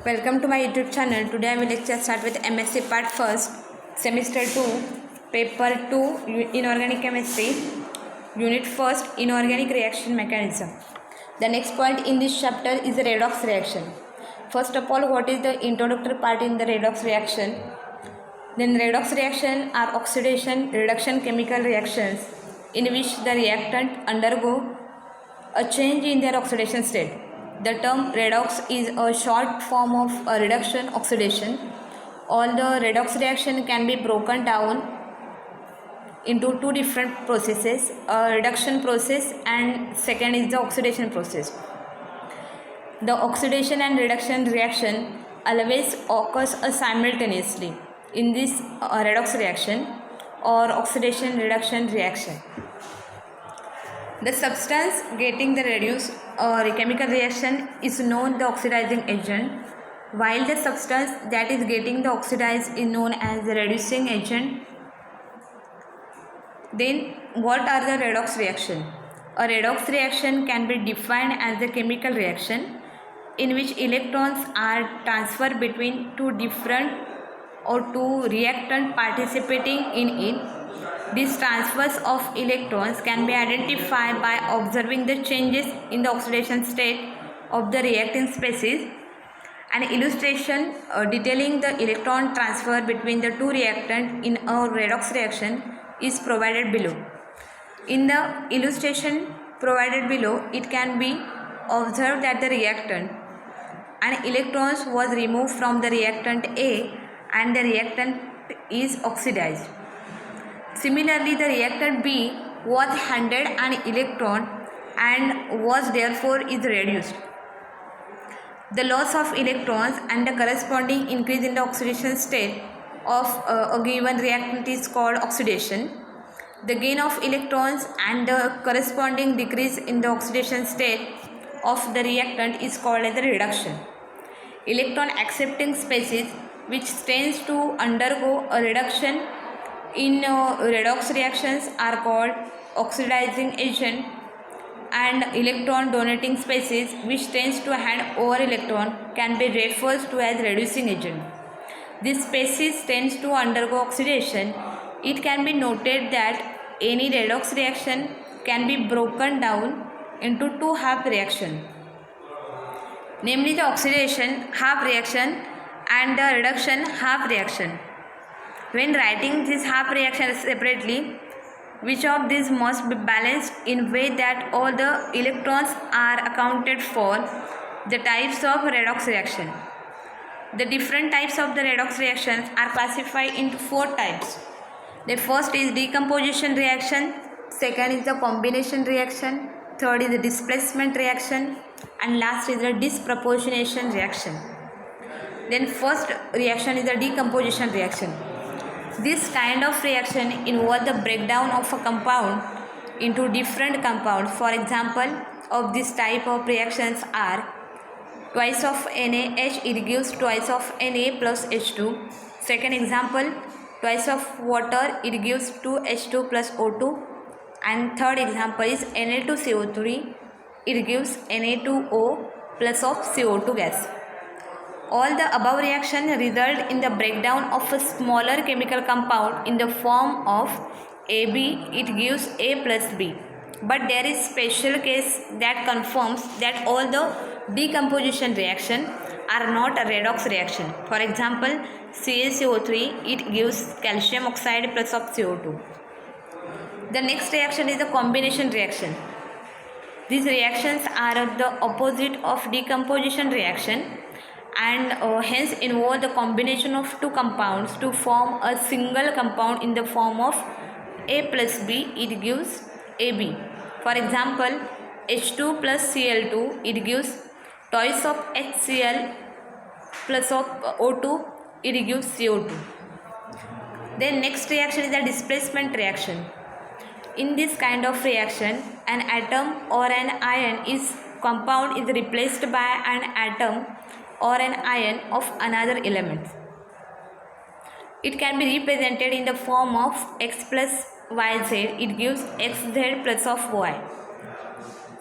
Welcome to my YouTube channel. Today I will lecture start with MSc Part 1st, Semester 2, Paper 2, Inorganic Chemistry, Unit 1st, Inorganic Reaction Mechanism. The next point in this chapter is the redox reaction. First of all, what is the introductory part in the redox reaction? Then redox reaction are oxidation reduction chemical reactions in which the reactant undergo a change in their oxidation state. The term redox is a short form of a reduction oxidation. All the redox reaction can be broken down into two different processes, a reduction process and second is the oxidation process. The oxidation and reduction reaction always occurs simultaneously in this redox reaction or oxidation reduction reaction. The substance getting the reduced or chemical reaction is known the oxidizing agent, while the substance that is getting the oxidized is known as the reducing agent. Then what are the redox reaction? A redox reaction can be defined as a chemical reaction in which electrons are transferred between two different or two reactants participating in it. These transfers of electrons can be identified by observing the changes in the oxidation state of the reacting species. An illustration detailing the electron transfer between the two reactants in a redox reaction is provided below. In the illustration provided below, it can be observed that the reactant and electrons was removed from the reactant A and the reactant is oxidized. Similarly, the reactant B was handed an electron and was therefore is reduced. The loss of electrons and the corresponding increase in the oxidation state of a given reactant is called oxidation. The gain of electrons and the corresponding decrease in the oxidation state of the reactant is called as the reduction. Electron accepting species which tends to undergo a reduction in redox reactions are called oxidizing agent, and electron donating species which tends to hand over electron can be referred to as reducing agent. This species tends to undergo oxidation. It can be noted that any redox reaction can be broken down into two half reactions, namely the oxidation half reaction and the reduction half reaction. When writing this half reaction separately, which of these must be balanced in way that all the electrons are accounted for? The types of redox reaction. The different types of the redox reactions are classified into four types. The first is decomposition reaction, second is the combination reaction, third is the displacement reaction, and last is the disproportionation reaction. Then first reaction is the decomposition reaction. This kind of reaction involves the breakdown of a compound into different compounds. For example, of this type of reactions are twice of NaH, it gives twice of Na plus H2. Second example, twice of water, it gives 2H2 plus O2. And third example is Na2CO3, it gives Na2O plus of CO2 gas. All the above reactions result in the breakdown of a smaller chemical compound in the form of AB, it gives A plus B. But there is special case that confirms that all the decomposition reactions are not a redox reaction. For example, CaCO3, it gives calcium oxide plus of CO2. The next reaction is the combination reaction. These reactions are the opposite of decomposition reaction and hence involve the combination of two compounds to form a single compound in the form of A plus B, it gives AB. For example, H2 plus Cl2, it gives twice of HCl plus of O2, it gives CO2. Then next reaction is the displacement reaction. In this kind of reaction, an atom or an ion is compound is replaced by an atom or an ion of another element. It can be represented in the form of X plus YZ, it gives XZ plus of Y.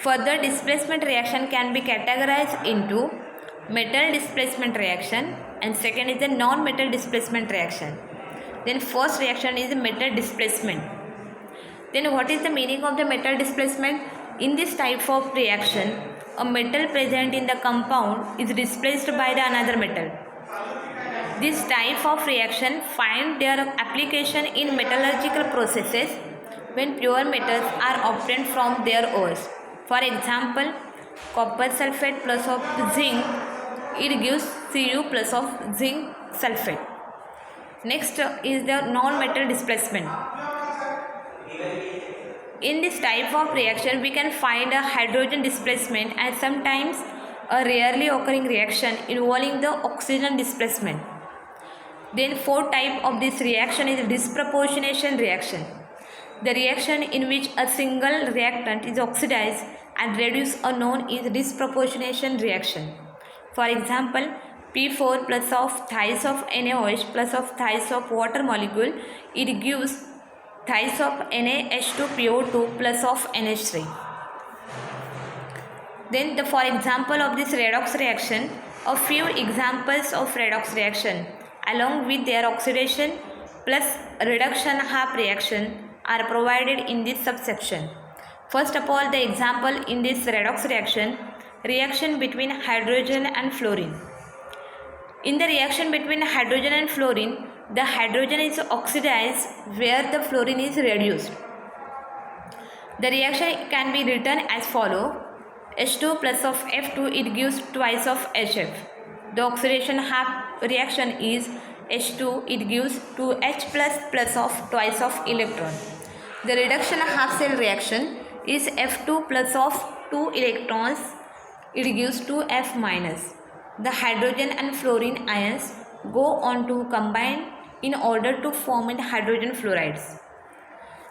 Further, displacement reaction can be categorized into metal displacement reaction, and second is the non-metal displacement reaction. Then first reaction is metal displacement. Then what is the meaning of the metal displacement? In this type of reaction, a metal present in the compound is displaced by the another metal. This type of reaction find their application in metallurgical processes when pure metals are obtained from their ores. For example, copper sulfate plus of zinc, it gives Cu plus of zinc sulfate. Next is the non-metal displacement. In this type of reaction, we can find a hydrogen displacement and sometimes a rarely occurring reaction involving the oxygen displacement. Then fourth type of this reaction is disproportionation reaction. The reaction in which a single reactant is oxidized and reduced or known is disproportionation reaction. For example, P4 plus of thrice of NaOH plus of thrice of water molecule, it gives thrice of NaH2PO2 plus of NH3. Then for example of this redox reaction, a few examples of redox reaction along with their oxidation plus reduction half reaction are provided in this subsection. First of all, the example in this redox reaction between hydrogen and fluorine. In the reaction between hydrogen and fluorine, the hydrogen is oxidized where the fluorine is reduced. The reaction can be written as follow: H2 plus of F2, it gives twice of HF. The oxidation half reaction is H2, it gives 2H plus of twice of electron. The reduction half cell reaction is F2 plus of 2 electrons, it gives 2F minus. The hydrogen and fluorine ions go on to combine in order to form in hydrogen fluorides.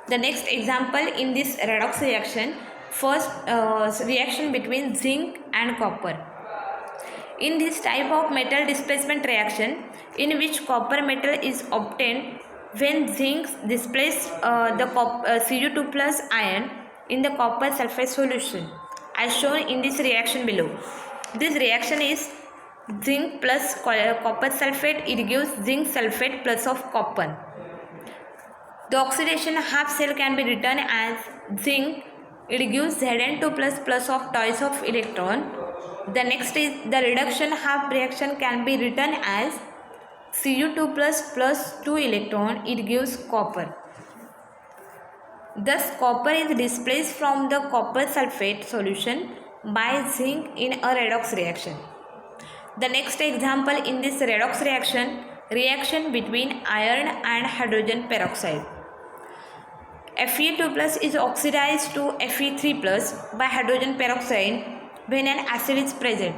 The next example in this redox reaction, first reaction between zinc and copper. In this type of metal displacement reaction, in which copper metal is obtained when zinc displaces the Cu2 plus ion in the copper sulfate solution, as shown in this reaction below. This reaction is zinc plus copper sulfate, it gives zinc sulfate plus of copper. The oxidation half cell can be written as zinc, it gives Zn2 plus of twice of electron. The next is the reduction half reaction can be written as Cu2 plus 2 electron, it gives copper. Thus copper is displaced from the copper sulfate solution by zinc in a redox reaction. The next example in this redox reaction between iron and hydrogen peroxide. Fe2 plus is oxidized to Fe3 plus by hydrogen peroxide when an acid is present.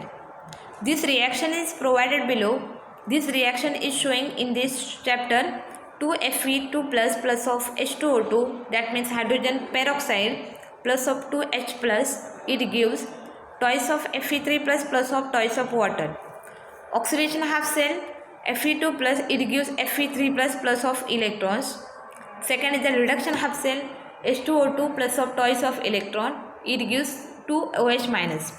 This reaction is provided below. This reaction is showing in this chapter. 2Fe2 plus of H2O2, that means hydrogen peroxide plus of 2H plus, it gives twice of Fe3 plus of twice of water. Oxidation half cell Fe2 plus, it gives Fe3 plus of electrons. Second is the reduction half cell H2O2 plus of twice of electron, it gives 2OH minus.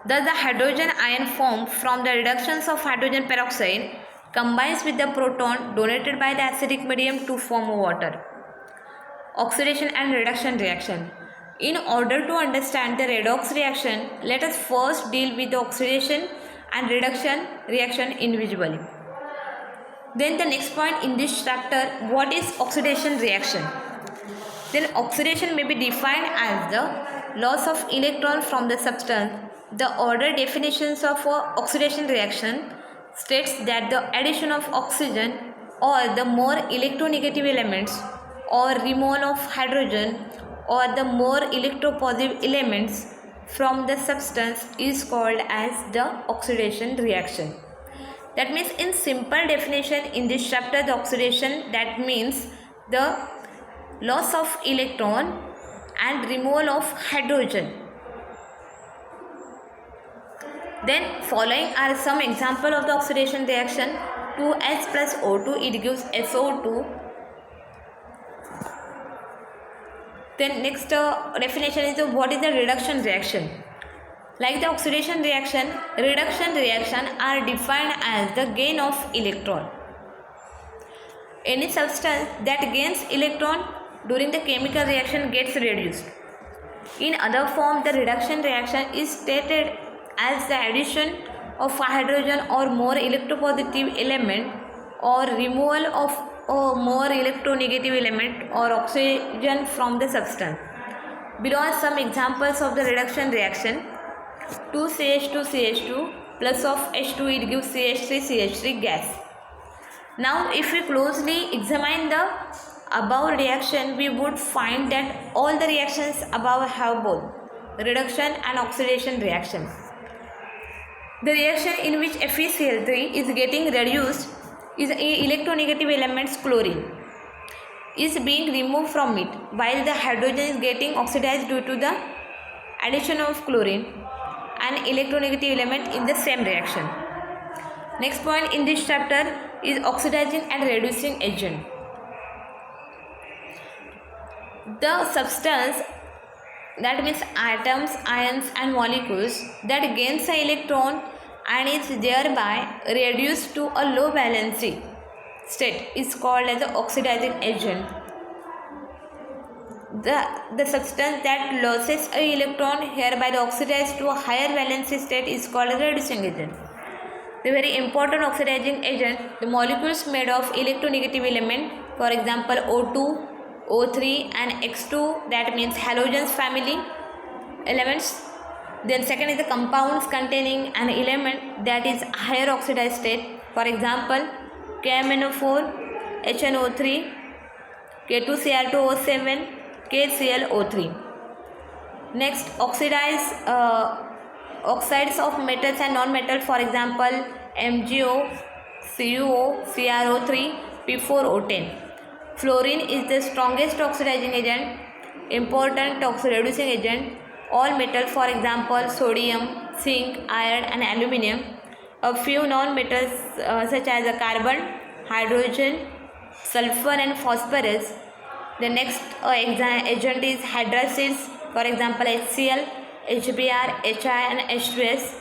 Thus the hydrogen ion formed from the reductions of hydrogen peroxide combines with the proton donated by the acidic medium to form water. Oxidation and reduction reaction. In order to understand the redox reaction, let us first deal with the oxidation and reduction reaction individually. Then the next point in this chapter, what is oxidation reaction? Then oxidation may be defined as the loss of electron from the substance. The order definitions of oxidation reaction states that the addition of oxygen or the more electronegative elements or removal of hydrogen or the more electropositive elements from the substance is called as the oxidation reaction. That means in simple definition in this chapter, the oxidation, that means the loss of electron and removal of hydrogen. Then following are some example of the oxidation reaction. 2H plus O2, it gives SO2. Then next definition is what is the reduction reaction. Like the oxidation reaction, reduction reaction are defined as the gain of electron. Any substance that gains electron during the chemical reaction gets reduced. In other form, the reduction reaction is stated as the addition of a hydrogen or more electropositive element or removal of a more electronegative element or oxygen from the substance. Below are some examples of the reduction reaction. 2CH2CH2 plus of H2, it gives CH3CH3 gas. Now if we closely examine the above reaction, we would find that all the reactions above have both reduction and oxidation reaction. The reaction in which FeCl3 is getting reduced is electronegative elements chlorine is being removed from it, while the hydrogen is getting oxidized due to the addition of chlorine, an electronegative element in the same reaction. Next point in this chapter is oxidizing and reducing agent. The substance, that means atoms, ions and molecules that gains an electron and is thereby reduced to a low valency state is called as the oxidizing agent. The substance that loses an electron hereby oxidized to a higher valency state is called a reducing agent. The very important oxidizing agent, the molecules made of electronegative element, for example O2, O3 and X2, that means halogens family elements. Then second is the compounds containing an element that is higher oxidized state, for example KMnO4, HNO3, K2Cr2O7, KClO3. Next, oxides of metals and non-metal, for example MgO, CuO, CrO3, P4O10. Fluorine is the strongest oxidizing agent, important reducing agent. All metals, for example sodium, zinc, iron and aluminum. A few non-metals such as carbon, hydrogen, sulfur and phosphorus. The next agent is hydracids, for example HCl, HBr, HI and H2S.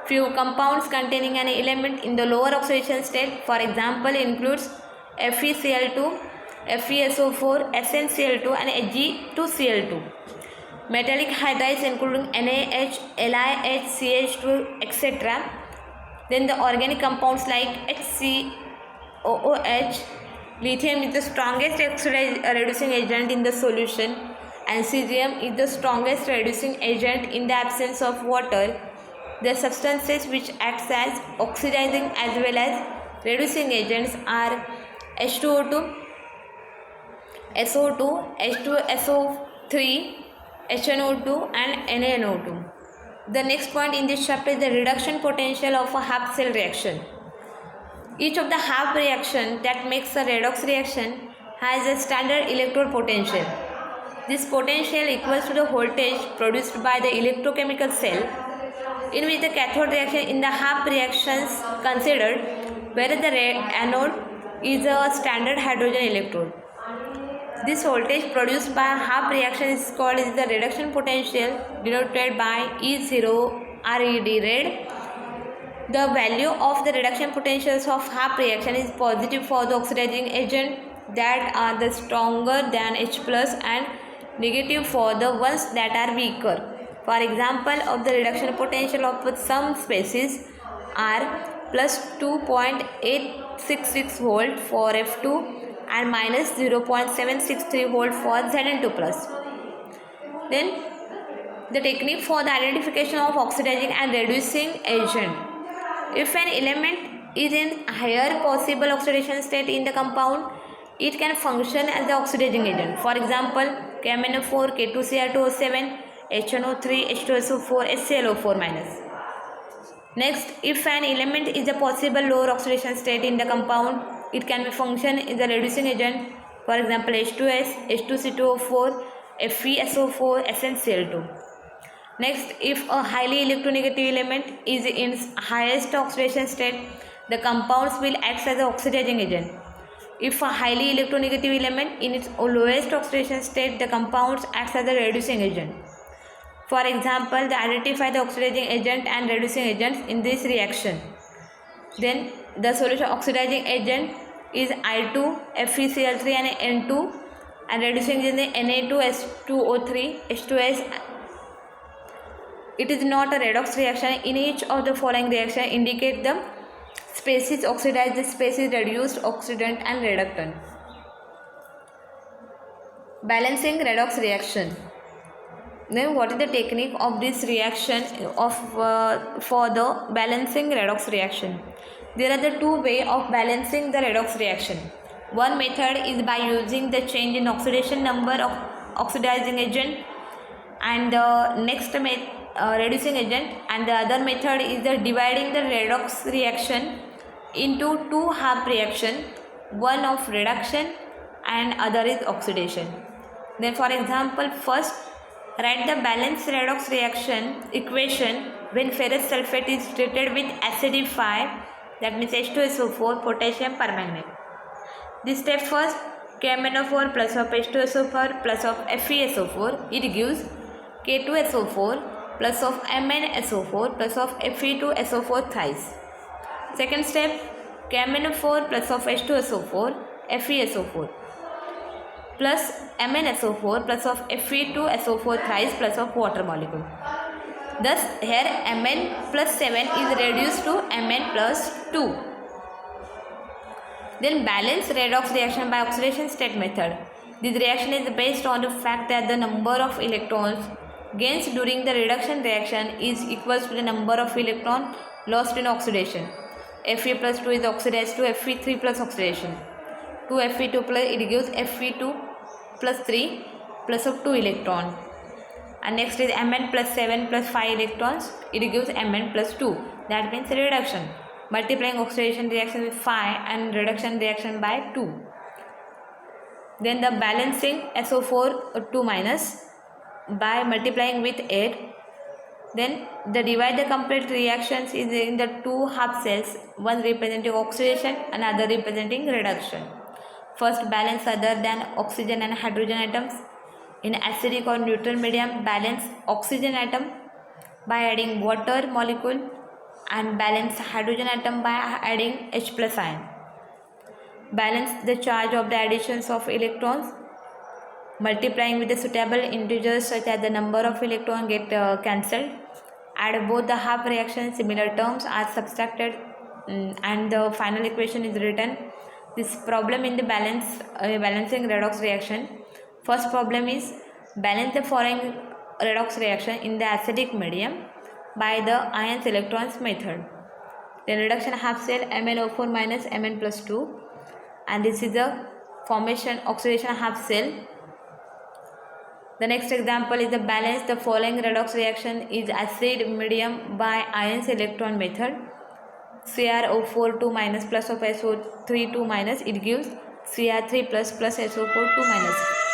Few compounds containing an element in the lower oxidation state, for example includes FeCl2, FeSO4, SnCl2 and Ag2Cl2. Metallic hydrides including NaH, LiH, CH2, etc. Then the organic compounds like HCOOH. Lithium is the strongest reducing agent in the solution, and cesium is the strongest reducing agent in the absence of water. The substances which acts as oxidizing as well as reducing agents are H2O2, SO2, H2SO3, HNO2 and NaNO2. The next point in this chapter is the reduction potential of a half cell reaction. Each of the half reaction that makes a redox reaction has a standard electrode potential. This potential equals to the voltage produced by the electrochemical cell in which the cathode reaction in the half reactions considered, whereas the anode is a standard hydrogen electrode. This voltage produced by a half reaction is called the reduction potential, denoted by E0 red. The value of the reduction potentials of half reaction is positive for the oxidizing agent that are the stronger than H plus and negative for the ones that are weaker. For example of the reduction potential of some species are plus 2.866 volt for F2 and minus 0.763 volt for Zn2 plus. Then the technique for the identification of oxidizing and reducing agent. If an element is in higher possible oxidation state in the compound, it can function as the oxidizing agent. For example, KMnO4, K2Cr2O7, HNO3, H2SO4, HClO4 minus. Next, if an element is a possible lower oxidation state in the compound, it can be function as a reducing agent. For example, H2S, H2C2O4, FeSO4, SnCl2. Next, if a highly electronegative element is in highest oxidation state, the compounds will act as an oxidizing agent. If a highly electronegative element in its lowest oxidation state, the compounds act as a reducing agent. For example, they identify the oxidizing agent and reducing agents in this reaction. Then the solution oxidizing agent is I2, FeCl3 and N2, and reducing agent is Na2S2O3, H2S. It is not a redox reaction. In each of the following reaction indicate the species oxidized, the species reduced, oxidant and reductant. Balancing redox reaction. Then what is the technique of this reaction for the balancing redox reaction? There are the two ways of balancing the redox reaction. One method is by using the change in oxidation number of oxidizing agent, and the next reducing agent, and the other method is the dividing the redox reaction into two half reaction, one of reduction and other is oxidation. Then for example, first write the balanced redox reaction equation when ferrous sulfate is treated with acidify, that means H2SO4 potassium permanganate. This step first, KMnO4 plus of H2SO4 plus of FeSO4, it gives K2SO4 plus of MnSO4 plus of Fe2SO4 thrice. Second step, KMnO4 plus of H2SO4 FeSO4 plus MnSO4 plus of Fe2SO4 thrice plus of water molecule. Thus here Mn plus 7 is reduced to Mn plus 2. Then balance redox reaction by oxidation state method. This reaction is based on the fact that the number of electrons gains during the reduction reaction is equal to the number of electrons lost in oxidation. Fe plus 2 is oxidized to Fe3 plus oxidation. 2 Fe2 plus, it gives Fe2 plus 3 plus of 2 electron. And next is Mn plus 7 plus 5 electrons, it gives Mn plus 2. That means reduction. Multiplying oxidation reaction with 5 and reduction reaction by 2. Then the balancing SO4 2 minus by multiplying with 8. Then the divide the complete reactions is in the two half cells, one representing oxidation and other representing reduction. First, balance other than oxygen and hydrogen atoms. In acidic or neutral medium, balance oxygen atom by adding water molecule and balance hydrogen atom by adding H plus ion. Balance the charge of the additions of electrons, multiplying with the suitable integers such as the number of electrons get cancelled. Add both the half reactions, similar terms are subtracted, and the final equation is written. This problem in the balancing redox reaction. First problem is balance the following redox reaction in the acidic medium by the ions electrons method. Then reduction half cell MnO4 minus Mn plus 2, and this is the formation oxidation half cell. The next example is the balance the following redox reaction is acid medium by ions electron method. CrO4 2 minus plus of SO3 2 minus, it gives Cr3 plus plus SO4 2 minus.